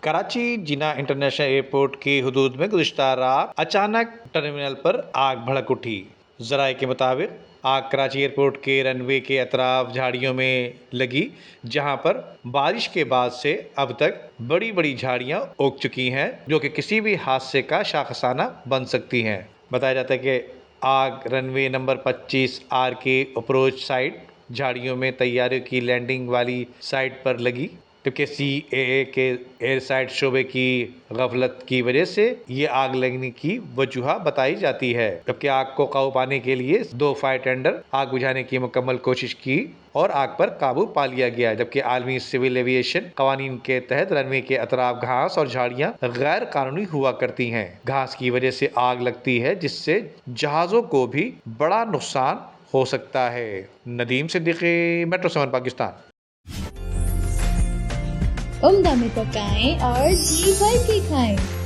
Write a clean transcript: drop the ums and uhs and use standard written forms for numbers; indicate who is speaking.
Speaker 1: कराची जिना international airport की हदूद में गुज़िश्ता रात अचानक टर्मिनल पर आग भड़क उठी। ज़राए के मुताबिक आग कराची एयरपोर्ट के रनवे के अतराफ झाड़ियों में लगी, जहां पर बारिश के बाद से अब तक बड़ी बड़ी झाड़ियां उग चुकी हैं, जो कि किसी भी हादसे का शाखसाना बन सकती हैं। बताया जाता है कि आग रनवे नंबर 25 आर के अप्रोच साइड झाड़ियों में तैयारियों की लैंडिंग वाली साइट पर लगी, जबकि CAA के एयर साइड शोबे की गफलत की वजह से ये आग लगने की वजूह बताई जाती है। जबकि आग को काबू पाने के लिए 2 फायर टेंडर आग बुझाने की मुकम्मल कोशिश की और आग पर काबू पा लिया गया। जबकि आलमी सिविल एविएशन कवानीन के तहत रनवे के अतराफ घास और झाड़ियां गैर कानूनी हुआ करती हैं। घास की वजह से आग लगती है, जिससे जहाजों को भी बड़ा नुकसान हो सकता है। नदीम सिद्दीकी, मेट्रो 7 पाकिस्तान।
Speaker 2: उम्दा में पकाएं और जी भर के खाएं।